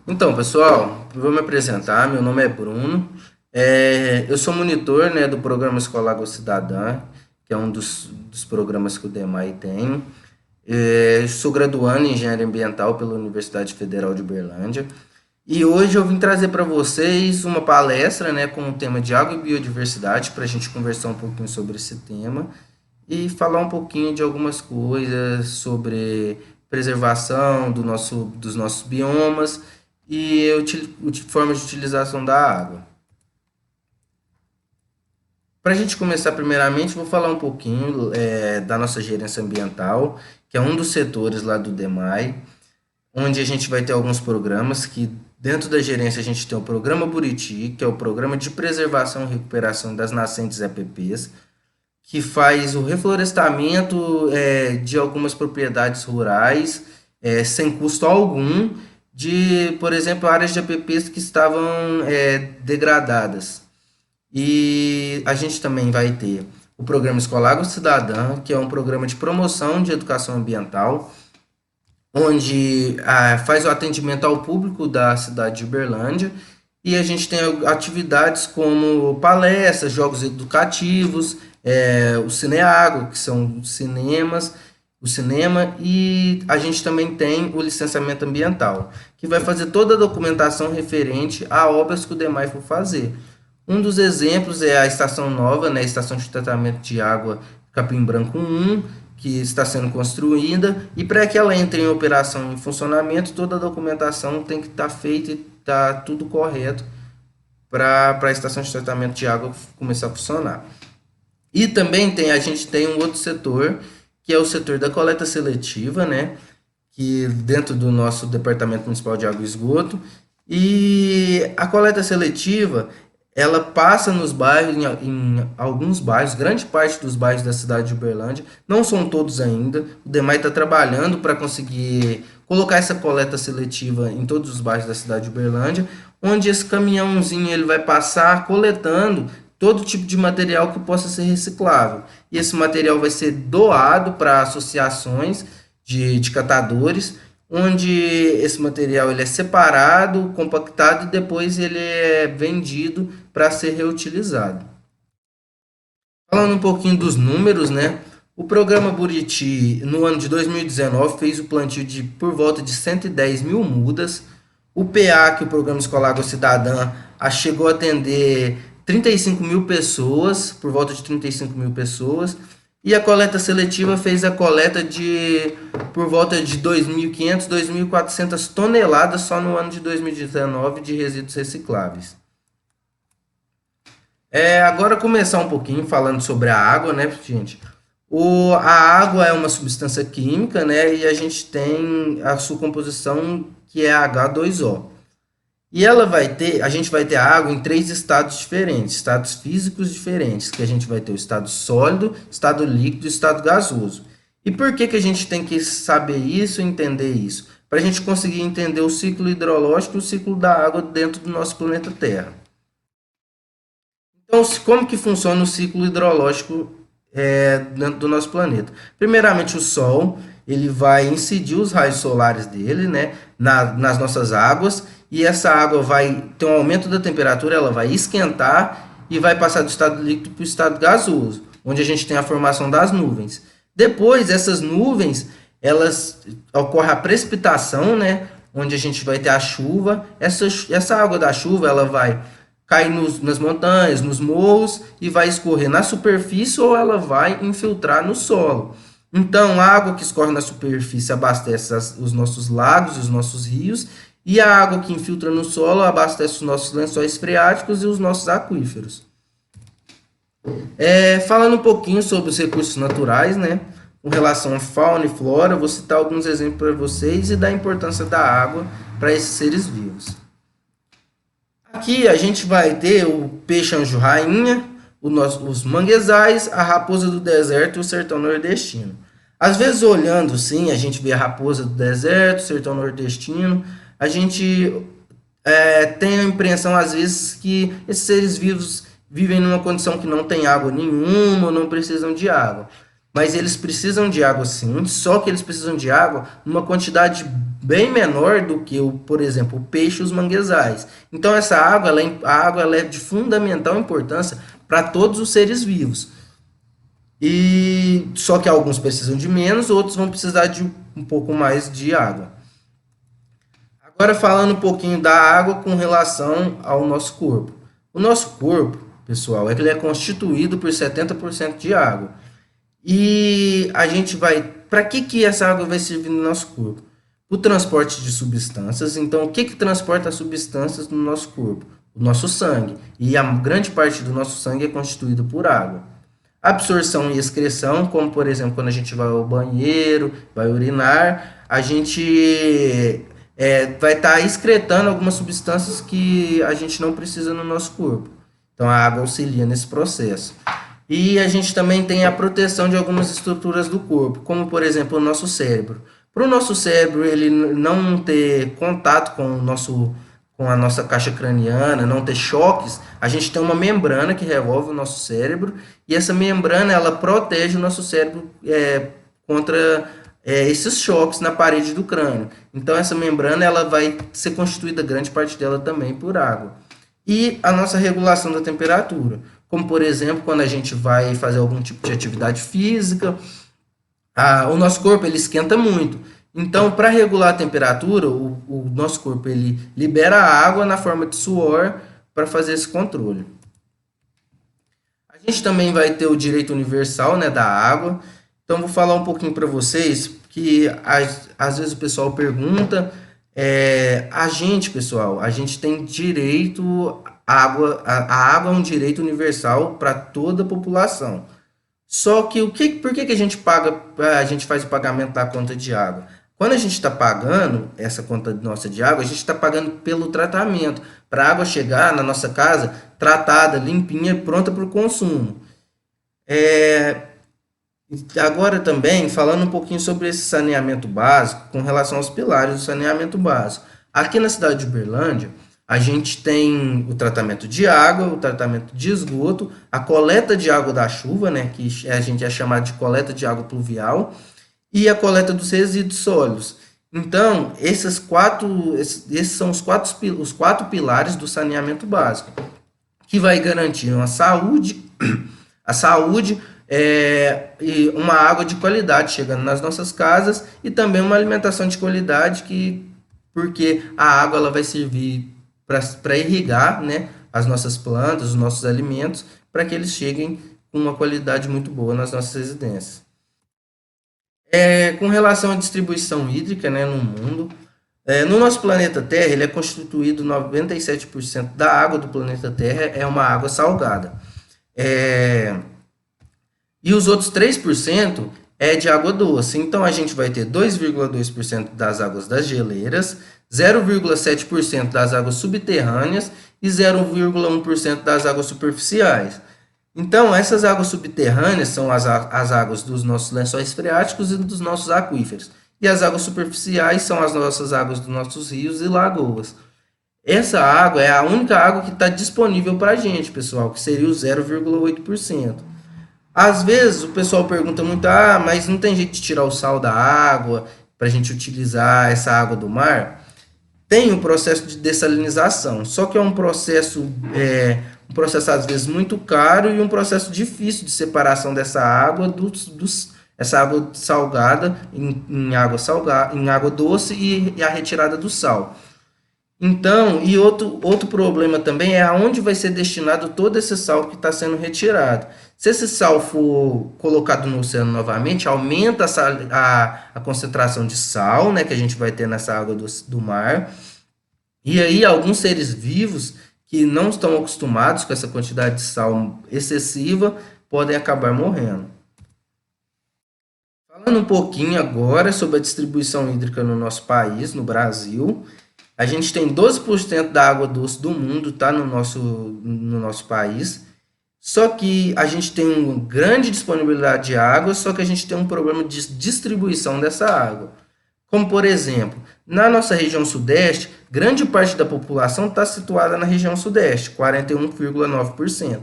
Então, pessoal, vou me apresentar. Meu nome é Bruno. Eu sou monitor, né, do programa Escolar Água Cidadã, que é um dos programas que o DEMAI tem. Sou graduando em Engenharia Ambiental pela Universidade Federal de Uberlândia. E hoje eu vim trazer para vocês uma palestra, né, com o tema de água e biodiversidade, para a gente conversar um pouquinho sobre esse tema e falar um pouquinho de algumas coisas sobre preservação dos nossos biomas e formas de utilização da água. Para a gente começar, primeiramente, vou falar um pouquinho da nossa gerência ambiental, que é um dos setores lá do DEMAI, onde a gente vai ter alguns programas que dentro da gerência a gente tem o programa Buriti, que é o programa de preservação e recuperação das nascentes EPPs, que faz o reflorestamento de algumas propriedades rurais sem custo algum, de, por exemplo, áreas de APPs que estavam degradadas. E a gente também vai ter o programa Escolar Água Cidadã, que é um programa de promoção de educação ambiental, onde faz o atendimento ao público da cidade de Uberlândia, e a gente tem atividades como palestras, jogos educativos, o Cineágua, que são cinemas, o cinema, e a gente também tem o licenciamento ambiental, que vai fazer toda a documentação referente a obras que o DEMAI for fazer. Um dos exemplos é a estação nova, né, a estação de tratamento de água Capim Branco 1, que está sendo construída, e para que ela entre em operação, em funcionamento, toda a documentação tem que estar feita e está tudo correto para a estação de tratamento de água começar a funcionar. E também a gente tem um outro setor, que é o setor da coleta seletiva, né, que dentro do nosso Departamento Municipal de Água e Esgoto, e a coleta seletiva ela passa nos bairros, em alguns bairros, grande parte dos bairros da cidade de Uberlândia, não são todos ainda. O DEMAI está trabalhando para conseguir colocar essa coleta seletiva em todos os bairros da cidade de Uberlândia, onde esse caminhãozinho ele vai passar coletando todo tipo de material que possa ser reciclável. E esse material vai ser doado para associações de catadores, onde esse material ele é separado, compactado e depois ele é vendido para ser reutilizado. Falando um pouquinho dos números, né? O programa Buriti, no ano de 2019, fez o plantio de por volta de 110 mil mudas. O PA, que é o Programa Escolar Água Cidadã, chegou a atender 35 mil pessoas, por volta de 35 mil pessoas. E a coleta seletiva fez a coleta de por volta de 2.500, 2.400 toneladas só no ano de 2019 de resíduos recicláveis. Agora começar um pouquinho falando sobre a água, né, gente? A água é uma substância química, né, e a gente tem a sua composição que é H2O. E a gente vai ter a água em três estados diferentes, estados físicos diferentes, que a gente vai ter o estado sólido, estado líquido e estado gasoso. E por que a gente tem que saber isso e entender isso? Para a gente conseguir entender o ciclo hidrológico e o ciclo da água dentro do nosso planeta Terra. Então, como que funciona o ciclo hidrológico dentro do nosso planeta? Primeiramente, o Sol ele vai incidir os raios solares dele, né, nas nossas águas, e essa água vai ter um aumento da temperatura, ela vai esquentar e vai passar do estado líquido para o estado gasoso, onde a gente tem a formação das nuvens. Depois, essas nuvens, elas ocorre a precipitação, né, onde a gente vai ter a chuva. Essa água da chuva, ela vai cair nas montanhas, nos morros e vai escorrer na superfície ou ela vai infiltrar no solo. Então, a água que escorre na superfície abastece os nossos lagos e os nossos rios, e a água que infiltra no solo abastece os nossos lençóis freáticos e os nossos aquíferos. Falando um pouquinho sobre os recursos naturais, né, com relação à fauna e flora, vou citar alguns exemplos para vocês e da importância da água para esses seres vivos. Aqui a gente vai ter o peixe anjo-rainha, os manguezais, a raposa do deserto e o sertão nordestino. Às vezes, olhando sim, a gente vê a raposa do deserto, o sertão nordestino, a gente tem a impressão, às vezes, que esses seres vivos vivem numa condição que não tem água nenhuma, ou não precisam de água. mas eles precisam de água sim, só que eles precisam de água numa quantidade bem menor do que, por exemplo, o peixe e os manguezais. Então, essa água, a água ela é de fundamental importância para todos os seres vivos. E só que alguns precisam de menos, outros vão precisar de um pouco mais de água. Agora falando um pouquinho da água com relação ao nosso corpo. O nosso corpo, pessoal, ele é constituído por 70% de água. E a gente vai, para que essa água vai servir no nosso corpo? O transporte de substâncias. Então, o que transporta substâncias no nosso corpo? O nosso sangue. E a grande parte do nosso sangue é constituído por água. Absorção e excreção, como por exemplo, quando a gente vai ao banheiro, vai urinar, a gente vai estar excretando algumas substâncias que a gente não precisa no nosso corpo. Então, a água auxilia nesse processo. E a gente também tem a proteção de algumas estruturas do corpo, como por exemplo o nosso cérebro. Para o nosso cérebro ele não ter contato com a nossa caixa craniana, não ter choques, a gente tem uma membrana que revolve o nosso cérebro e essa membrana ela protege o nosso cérebro contra esses choques na parede do crânio. Então essa membrana ela vai ser constituída, grande parte dela também, por água. E a nossa regulação da temperatura, como por exemplo quando a gente vai fazer algum tipo de atividade física, o nosso corpo ele esquenta muito. Então, para regular a temperatura, o nosso corpo ele libera a água na forma de suor para fazer esse controle. A gente também vai ter o direito universal, né, da água. Então, vou falar um pouquinho para vocês que às vezes o pessoal pergunta, pessoal, a gente tem direito à água. A água é um direito universal para toda a população. Só que por que a gente faz o pagamento da conta de água? Quando a gente está pagando essa conta nossa de água, a gente está pagando pelo tratamento, para a água chegar na nossa casa tratada, limpinha, pronta para o consumo. Agora também, falando um pouquinho sobre esse saneamento básico, com relação aos pilares do saneamento básico. Aqui na cidade de Uberlândia, a gente tem o tratamento de água, o tratamento de esgoto, a coleta de água da chuva, né, que a gente é chamado de coleta de água pluvial, e a coleta dos resíduos sólidos. Então, esses são os quatro pilares do saneamento básico, que vai garantir a saúde e uma água de qualidade chegando nas nossas casas e também uma alimentação de qualidade, porque a água ela vai servir para irrigar, né, as nossas plantas, os nossos alimentos, para que eles cheguem com uma qualidade muito boa nas nossas residências. Com relação à distribuição hídrica, né, no mundo, no nosso planeta Terra, ele é constituído 97% da água do planeta Terra é uma água salgada. E os outros 3% é de água doce. Então, a gente vai ter 2,2% das águas das geleiras, 0,7% das águas subterrâneas e 0,1% das águas superficiais. Então, essas águas subterrâneas são as águas dos nossos lençóis freáticos e dos nossos aquíferos. E as águas superficiais são as nossas águas dos nossos rios e lagoas. Essa água é a única água que está disponível para a gente, pessoal, que seria o 0,8%. Às vezes o pessoal pergunta muito, mas não tem jeito de tirar o sal da água para a gente utilizar essa água do mar? Tem um processo de dessalinização, só que é um processo às vezes muito caro e um processo difícil de separação dessa água essa água salgada em água doce e a retirada do sal. Então, e outro problema também é aonde vai ser destinado todo esse sal que está sendo retirado. Se esse sal for colocado no oceano novamente, aumenta a concentração de sal, né, que a gente vai ter nessa água do mar. E aí, alguns seres vivos que não estão acostumados com essa quantidade de sal excessiva podem acabar morrendo. Falando um pouquinho agora sobre a distribuição hídrica no nosso país, no Brasil, a gente tem 12% da água doce do mundo tá no nosso país, só que a gente tem uma grande disponibilidade de água, só que a gente tem um problema de distribuição dessa água. Como, por exemplo, na nossa região sudeste, grande parte da população está situada na região sudeste, 41,9%.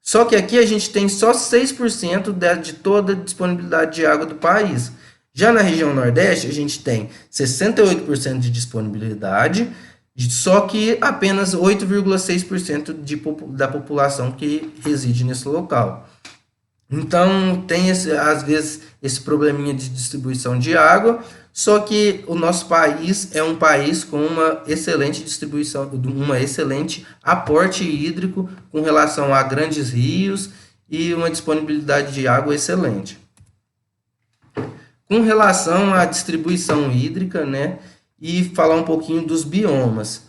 Só que aqui a gente tem só 6% de toda a disponibilidade de água do país. Já na região Nordeste, a gente tem 68% de disponibilidade, só que apenas 8,6% da população que reside nesse local. Então, tem às vezes esse probleminha de distribuição de água, só que o nosso país é um país com uma excelente distribuição, uma excelente aporte hídrico com relação a grandes rios e uma disponibilidade de água excelente. Com relação à distribuição hídrica, né, e falar um pouquinho dos biomas.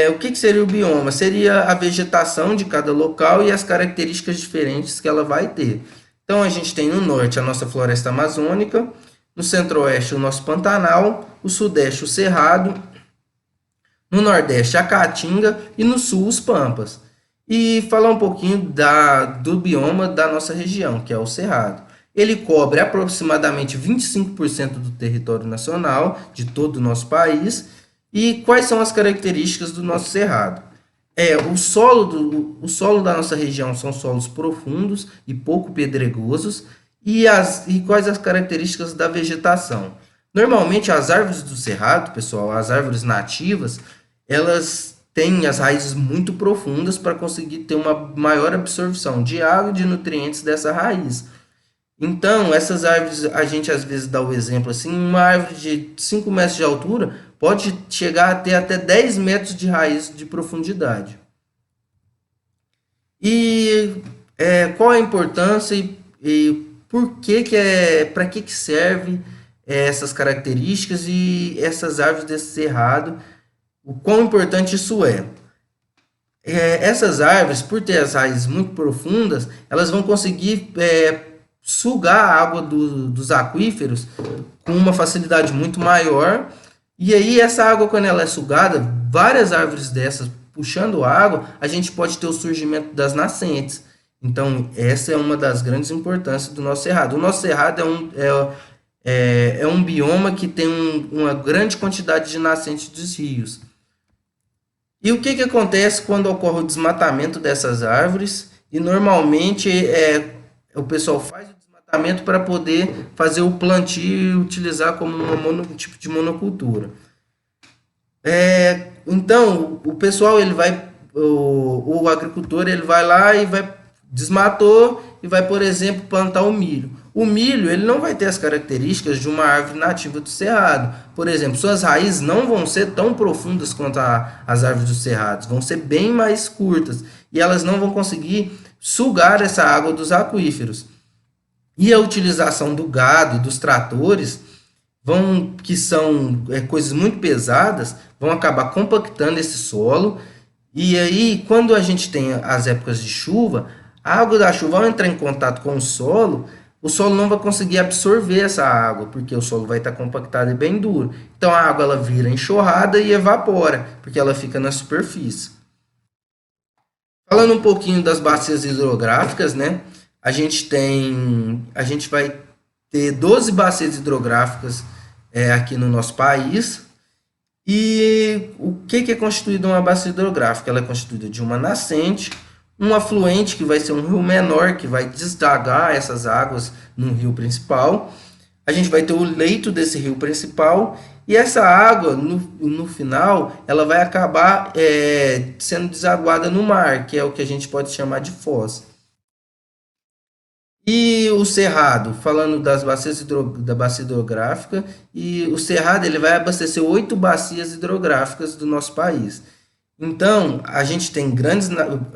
O que seria o bioma? Seria a vegetação de cada local e as características diferentes que ela vai ter. Então, a gente tem no norte a nossa floresta amazônica, no centro-oeste o nosso Pantanal, o sudeste o Cerrado, no nordeste a Caatinga e no sul os Pampas. E falar um pouquinho do bioma da nossa região, que é o Cerrado. Ele cobre aproximadamente 25% do território nacional, de todo o nosso país. E quais são as características do nosso cerrado? O solo da nossa região são solos profundos e pouco pedregosos. E quais as características da vegetação? Normalmente as árvores do cerrado, pessoal, as árvores nativas, elas têm as raízes muito profundas para conseguir ter uma maior absorção de água e de nutrientes dessa raiz. Então, essas árvores, a gente às vezes dá o exemplo assim, uma árvore de 5 metros de altura pode chegar a ter até 10 metros de raiz de profundidade. E qual a importância e por que para que serve essas características e essas árvores desse cerrado, o quão importante isso é? Essas árvores, por ter as raízes muito profundas, elas vão conseguir sugar a água dos aquíferos com uma facilidade muito maior. E aí, essa água, quando ela é sugada, várias árvores dessas puxando água, a gente pode ter o surgimento das nascentes. Então, essa é uma das grandes importâncias do nosso cerrado. O nosso cerrado é um bioma que tem uma grande quantidade de nascentes dos rios. E o que acontece quando ocorre o desmatamento dessas árvores? E normalmente o pessoal faz o desmatamento para poder fazer o plantio e utilizar como um tipo de monocultura. Então, o pessoal, o agricultor, ele vai lá e desmatou e vai, por exemplo, plantar o milho. O milho, ele não vai ter as características de uma árvore nativa do cerrado. Por exemplo, suas raízes não vão ser tão profundas quanto as árvores dos cerrados, vão ser bem mais curtas e elas não vão conseguir sugar essa água dos aquíferos. E a utilização do gado e dos tratores, que são coisas muito pesadas, vão acabar compactando esse solo. E aí, quando a gente tem as épocas de chuva, a água da chuva, ao entrar em contato com o solo não vai conseguir absorver essa água, porque o solo vai estar compactado e bem duro. Então, a água ela vira enxurrada e evapora, porque ela fica na superfície. Falando um pouquinho das bacias hidrográficas, né? A gente vai ter 12 bacias hidrográficas aqui no nosso país. E o que é constituído uma bacia hidrográfica? Ela é constituída de uma nascente, um afluente, que vai ser um rio menor, que vai desdagar essas águas no rio principal. A gente vai ter o leito desse rio principal, e essa água, no final, ela vai acabar sendo desaguada no mar, que é o que a gente pode chamar de foz. E o cerrado, falando das bacias da bacia hidrográfica, e o cerrado ele vai abastecer 8 bacias hidrográficas do nosso país. Então, a gente tem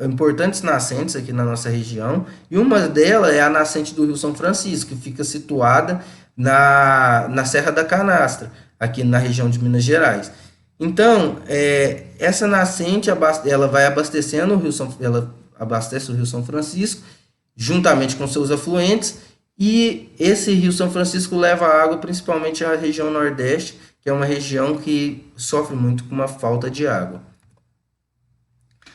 importantes nascentes aqui na nossa região, e uma delas é a nascente do Rio São Francisco, que fica situada na Serra da Canastra, aqui na região de Minas Gerais. Então, essa nascente ela vai abastecendo ela abastece o Rio São Francisco, juntamente com seus afluentes, e esse Rio São Francisco leva água principalmente à região Nordeste, que é uma região que sofre muito com uma falta de água.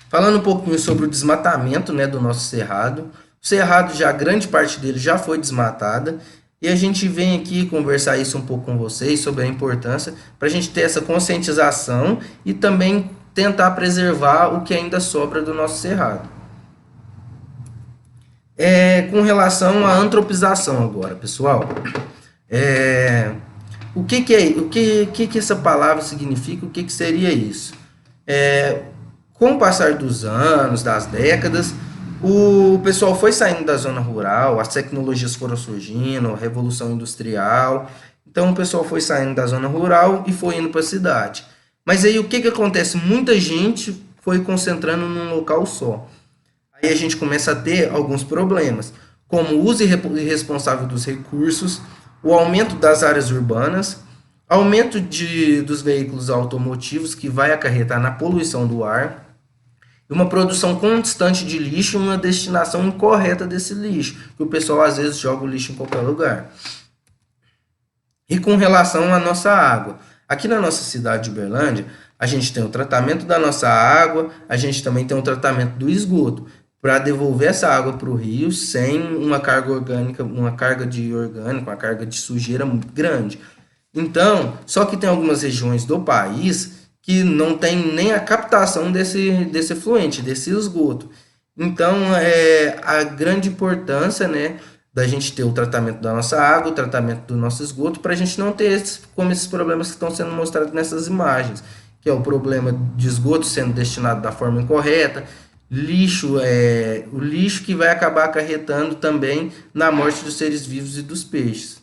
Falando um pouquinho sobre o desmatamento, né, do nosso cerrado. O cerrado, grande parte dele já foi desmatada, e a gente vem aqui conversar isso um pouco com vocês sobre a importância para a gente ter essa conscientização e também tentar preservar o que ainda sobra do nosso cerrado. Com relação à antropização agora, pessoal, é, o que que é, o que essa palavra significa? O que que seria isso? É, com o passar dos anos, das décadas, o pessoal foi saindo da zona rural, as tecnologias foram surgindo, a revolução industrial. Então o pessoal foi saindo da zona rural e foi indo para a cidade. Mas aí o que que acontece? Muita gente foi concentrando num local só. Aí a gente começa a ter alguns problemas, como o uso irresponsável dos recursos, o aumento das áreas urbanas, aumento dos veículos automotivos, que vai acarretar na poluição do ar, e uma produção constante de lixo e uma destinação incorreta desse lixo, que o pessoal às vezes joga o lixo em qualquer lugar. E com relação à nossa água, aqui na nossa cidade de Uberlândia, a gente tem o tratamento da nossa água, a gente também tem o tratamento do esgoto, para devolver essa água para o rio sem uma carga orgânica, uma carga de orgânico, uma carga de sujeira muito grande. Então, só que tem algumas regiões do país que não tem nem a captação desse efluente, desse esgoto. Então, a grande importância, né, da gente ter o tratamento da nossa água, o tratamento do nosso esgoto, para a gente não ter como esses problemas que estão sendo mostrados nessas imagens, que é o problema de esgoto sendo destinado da forma incorreta, o lixo que vai acabar acarretando também na morte dos seres vivos e dos peixes.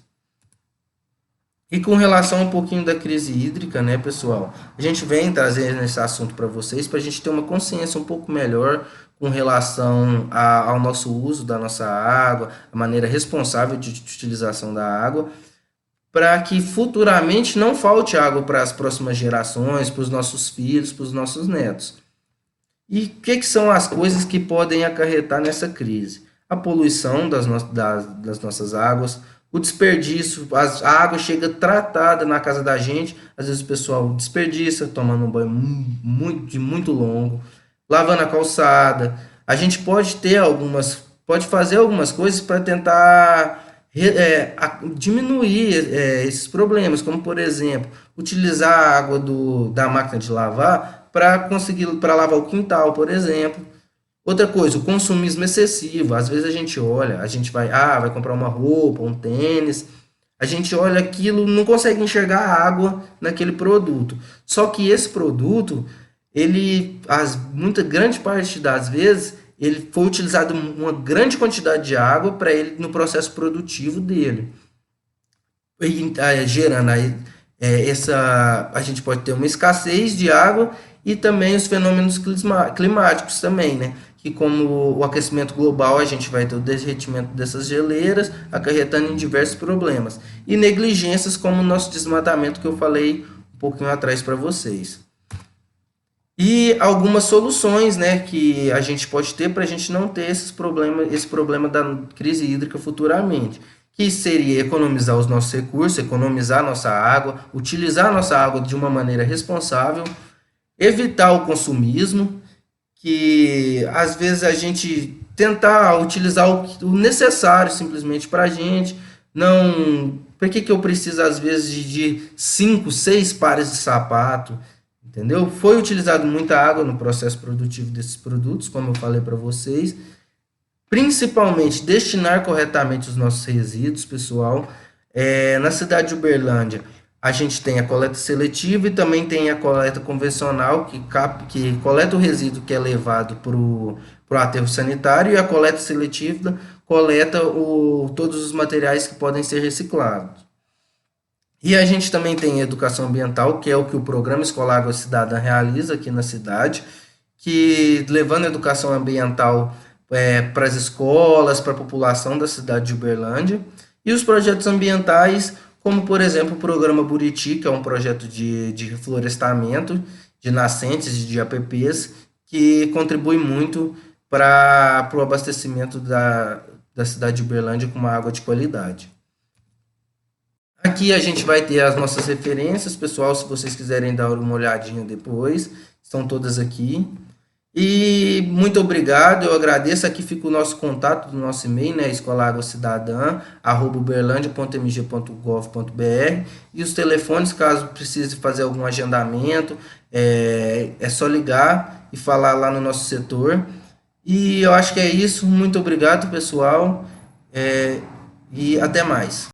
E com relação um pouquinho da crise hídrica, né, pessoal? A gente vem trazendo esse assunto para vocês para a gente ter uma consciência um pouco melhor com relação ao nosso uso da nossa água, a maneira responsável de utilização da água, para que futuramente não falte água para as próximas gerações, para os nossos filhos, para os nossos netos. E o que são as coisas que podem acarretar nessa crise? A poluição das nossas águas, o desperdício, a água chega tratada na casa da gente, às vezes o pessoal desperdiça, tomando um banho de muito longo, lavando a calçada. A gente pode fazer algumas coisas para tentar diminuir esses problemas, como por exemplo, utilizar a água da máquina de lavar para lavar o quintal, por exemplo. Outra coisa, o consumismo excessivo. Às vezes a gente olha, a gente vai comprar uma roupa, um tênis, a gente olha aquilo, não consegue enxergar a água naquele produto. Só que esse produto, muita grande parte das vezes, ele foi utilizado uma grande quantidade de água para ele no processo produtivo dele, gerando aí a gente pode ter uma escassez de água e também os fenômenos climáticos também, né? Que como o aquecimento global, a gente vai ter o derretimento dessas geleiras, acarretando em diversos problemas. E negligências como o nosso desmatamento, que eu falei um pouquinho atrás para vocês. E algumas soluções, né, que a gente pode ter para a gente não ter esse problema da crise hídrica futuramente, que seria economizar os nossos recursos, economizar a nossa água, utilizar a nossa água de uma maneira responsável, evitar o consumismo, que às vezes a gente tentar utilizar o necessário simplesmente para a gente, não... Por que eu preciso às vezes de 5, 6 pares de sapato? Entendeu? Foi utilizado muita água no processo produtivo desses produtos, como eu falei para vocês. Principalmente destinar corretamente os nossos resíduos, pessoal. Na cidade de Uberlândia, a gente tem a coleta seletiva e também tem a coleta convencional, que coleta o resíduo que é levado para o aterro sanitário, e a coleta seletiva coleta todos os materiais que podem ser reciclados. E a gente também tem educação ambiental, que é o que o Programa Escolar Água Cidadã realiza aqui na cidade, que levando a educação ambiental para as escolas, para a população da cidade de Uberlândia, e os projetos ambientais, como por exemplo o Programa Buriti, que é um projeto de reflorestamento de nascentes de APPs, que contribui muito para o abastecimento da cidade de Uberlândia com uma água de qualidade. Aqui a gente vai ter as nossas referências, pessoal, se vocês quiserem dar uma olhadinha depois, estão todas aqui. E muito obrigado, eu agradeço. Aqui fica o nosso contato do nosso e-mail, né, escolaaguacidadã@uberlandia.mg.gov.br, e os telefones, caso precise fazer algum agendamento, é só ligar e falar lá no nosso setor. E eu acho que é isso. Muito obrigado, pessoal, é, e até mais.